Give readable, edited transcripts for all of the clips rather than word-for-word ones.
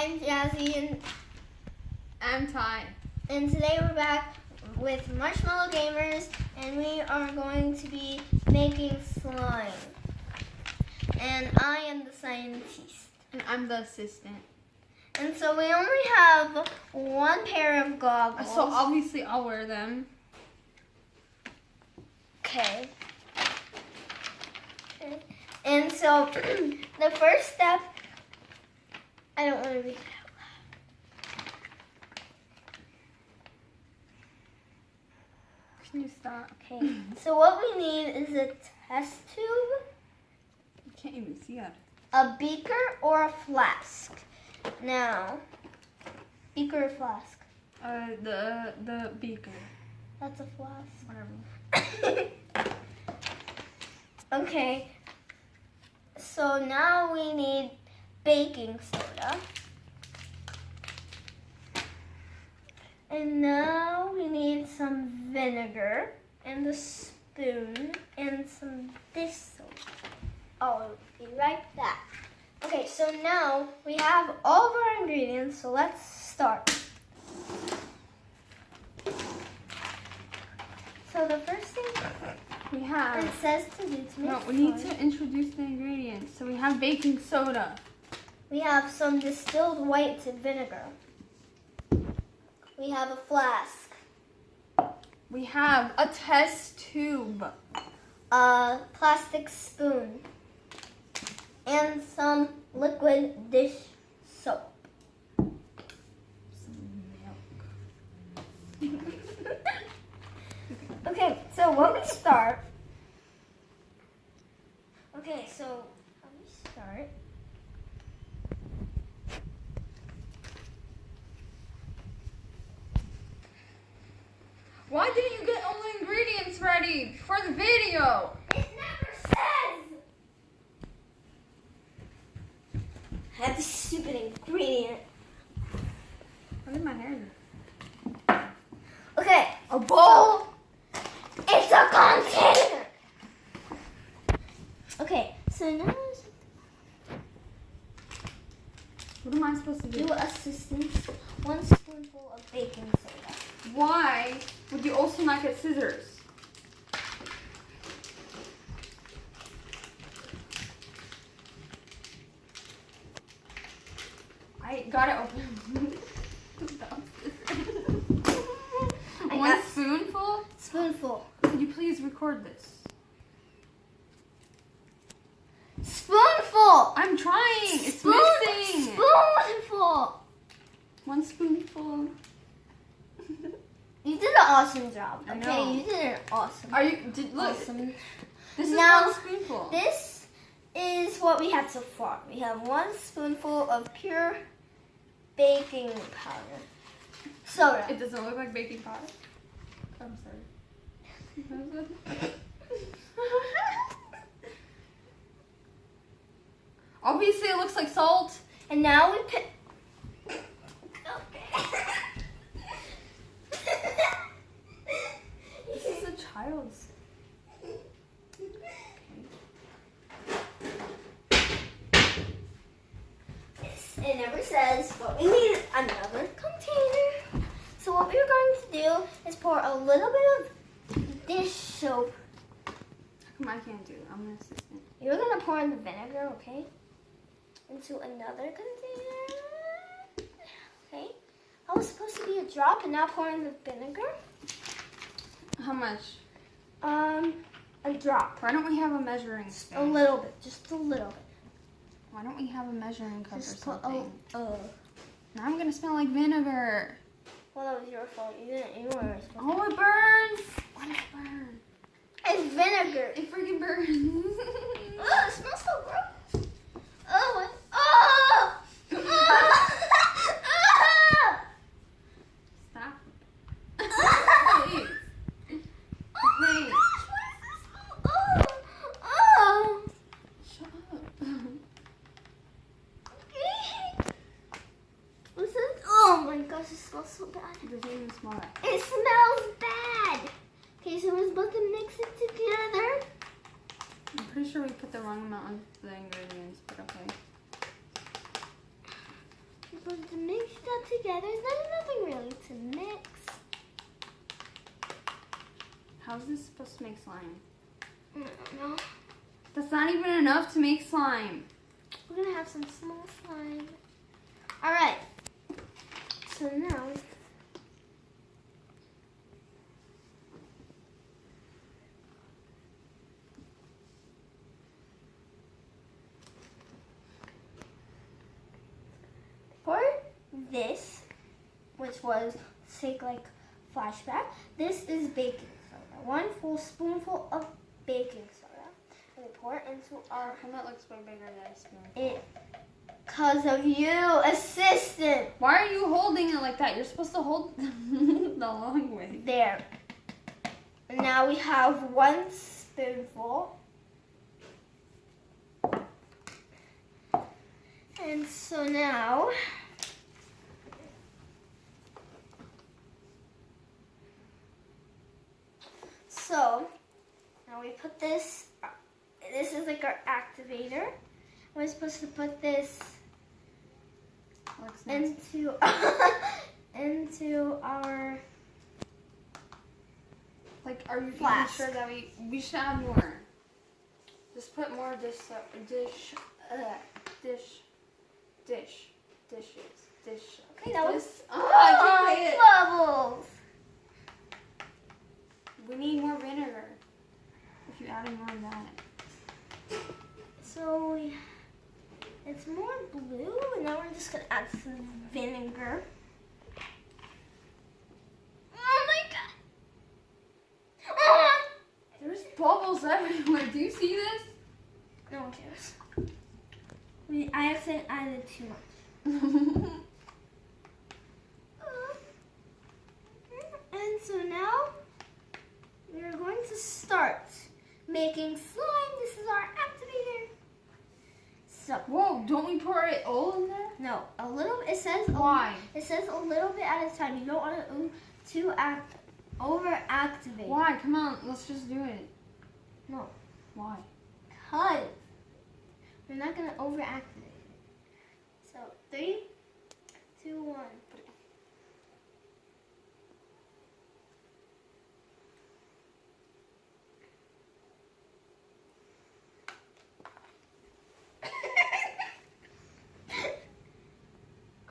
I'm Jazzy and I'm Ty. And today we're back with Marshmallow Gamers and we are going to be making slime. And I am the scientist. And I'm the assistant. And so we only have one pair of goggles. So obviously I'll wear them. Okay. And so the first step, I don't want to read it out loud. Can you stop? Okay. So what we need is a test tube, I can't even see that. a beaker, or a flask. Now, beaker or flask? The beaker. That's a flask. Whatever. Okay. So now we need baking soda. And now we need some vinegar and a spoon and some dish soap. I'll be right back. Okay, so now we have all of our ingredients, so let's start. So the first thing We have. it says to do to make No, we need slime. to introduce the ingredients. So we have baking soda. We have some distilled white vinegar. We have a flask, We have a test tube. a plastic spoon, and some liquid dish soap. Some milk. Okay, so when we start, okay, so when we start, Why didn't you get all the ingredients ready for the video? it never says. I have this stupid ingredient. Look at my hair. Okay, A bowl. it's a container. Okay, so now What am I supposed to do? do assistance. 1 spoonful of baking soda. Why would you also not get scissors? I got it open. I One got- spoonful? Spoonful. Could you please record this? Spoonful. I'm trying. It's missing. Spoonful. One spoonful. You did an awesome job. I Okay, know. you did an awesome. Are you? Did look? Awesome. This is Now, one spoonful. This is what we have so far. We have 1 spoonful of pure baking powder. Soda. It doesn't look like baking powder. I'm sorry. Obviously, it looks like salt. And now we put. This is a child's. It never says, but we need another container. So what we're going to do is pour a little bit of dish soap. How come I can't do it? I'm an assistant. You're going to pour in the vinegar, okay? Into another container. Okay. That was supposed to be a drop, and now pour in the vinegar. How much? A drop. Why don't we have a measuring A spoon? little bit, just a little bit. Why don't we have a measuring cup or Just put something? oh. Now I'm gonna smell like vinegar. Well, that was your fault. You didn't. You weren't supposed Oh, it burns. Why does it burn? It's vinegar. It freaking burns. Oh, it smells so gross. Oh, oh! Stop. Oh! Please. Oh my Please. gosh, what is this smell? Oh! Shut up. Okay. What's this? Oh my gosh, it smells so bad. It doesn't even smell that. It smells bad. Okay, so we're supposed to mix it together. I'm pretty sure we put the wrong amount of the ingredients, but okay. supposed to mix that together. There's nothing really to mix. How's this supposed to make slime? I don't know. That's not even enough to make slime. We're gonna have some small slime. All right. So now. For this, which was take like flashback, this is baking soda. 1 full spoonful of baking soda. And we pour it into our. And that looks way bigger than a spoon. It, because of you, assistant. Why are you holding it like that? You're supposed to hold the long way. There. Now we have 1 spoonful. And so now, now we put this, this is like our activator. We're supposed to put this into, into our, like, are you flask. sure that we should add more? Just put more dishes. Okay, that was This, I can't say it. bubbles. We need more vinegar. If you added more of that. So it's more blue, and now we're just gonna add some vinegar. Oh my god! Oh! There's bubbles everywhere. Do you see this? No one cares. I actually added too much. And so now we're going to start making slime. This is our activator. So Whoa, don't we pour it all in there? no, a little. It says Why? It says a little bit at a time. You don't want to over activate. Why? Come on, let's just do it. No, Why? because we're not gonna over activate it. So 3, 2, 1.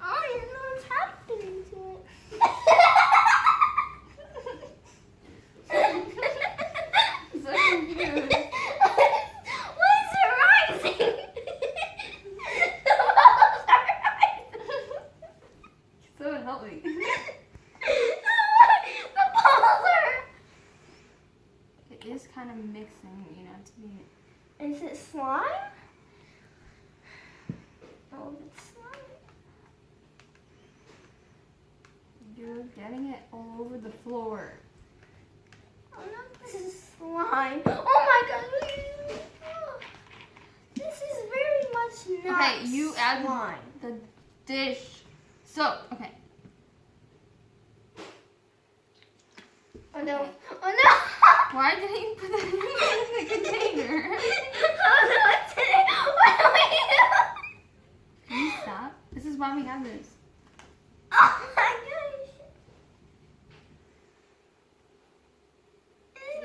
Oh, you know what's happening to it. So confused. Why is it rising? The bubbles are rising. So help me. The bubbles are. It is kind of mixing, you know, to be. Is it slime? Oh, it's slime. You're getting it all over the floor. Oh no, this is slime. Oh my god. This is very much not Okay, you add slime. the dish. So, okay. Oh no. Oh no. Why didn't you put that in the container? Oh no, it's in it. What do we do? Can you stop? This is why we have this. Oh my gosh.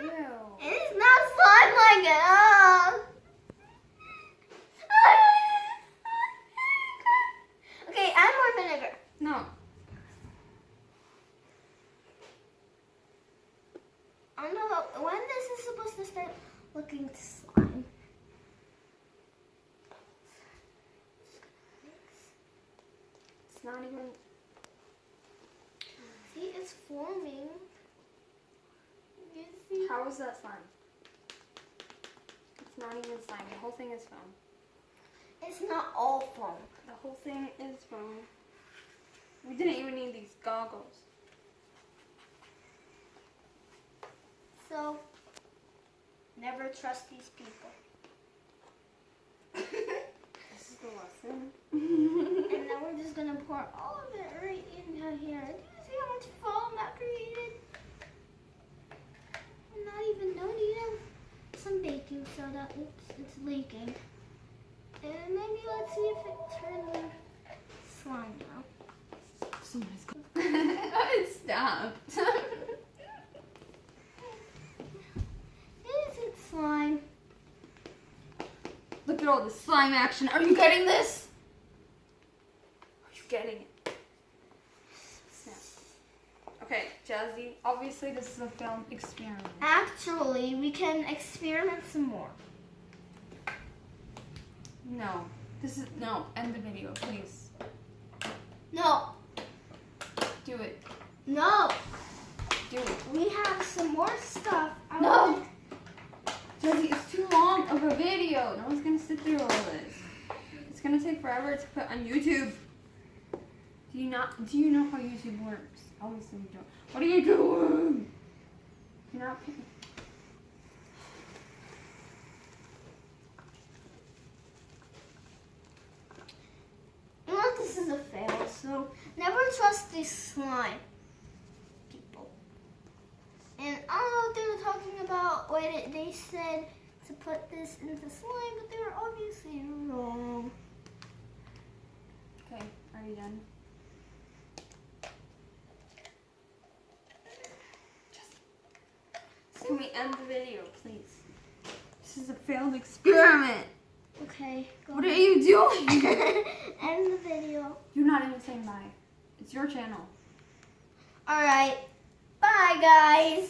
Ew. It's not slime like it. Oh. Okay, add more vinegar. No. I don't know when this is supposed to start looking slime. It's not even. See, it's forming. You see? How is that slime? It's not even slime. The whole thing is foam. It's not all foam. The whole thing is foam. We didn't even need these goggles. So, never trust these people. This is the lesson. And now we're just gonna pour all of it right in here. Do you see how much foam that created? And not even no need of some baking soda. Oops, it's leaking. And maybe let's see if it turns slime now. Somebody's it stopped. Isn't slime? Look at all the slime action. Are you getting this? Are you getting it? Snap. Okay, Jazzy, obviously this is a film experiment. Actually, we can experiment some more. No. No, end the video, please. No. Do it. No. Do it. We have some more stuff. No. Jazzy, it's too long of a video. No one's gonna sit through all this. It's gonna take forever to put on YouTube. Do you know how YouTube works? Obviously you don't. What are you doing? You're not picking. You know what? This is a fail, so never trust these slime people. And I don't know what they were talking about when they said to put this into slime, but they were obviously wrong. Okay, are you done? Can we end the video, please? This is a failed experiment. Okay, go What are you doing? End the video. You're not even saying bye. It's your channel. Alright, bye guys.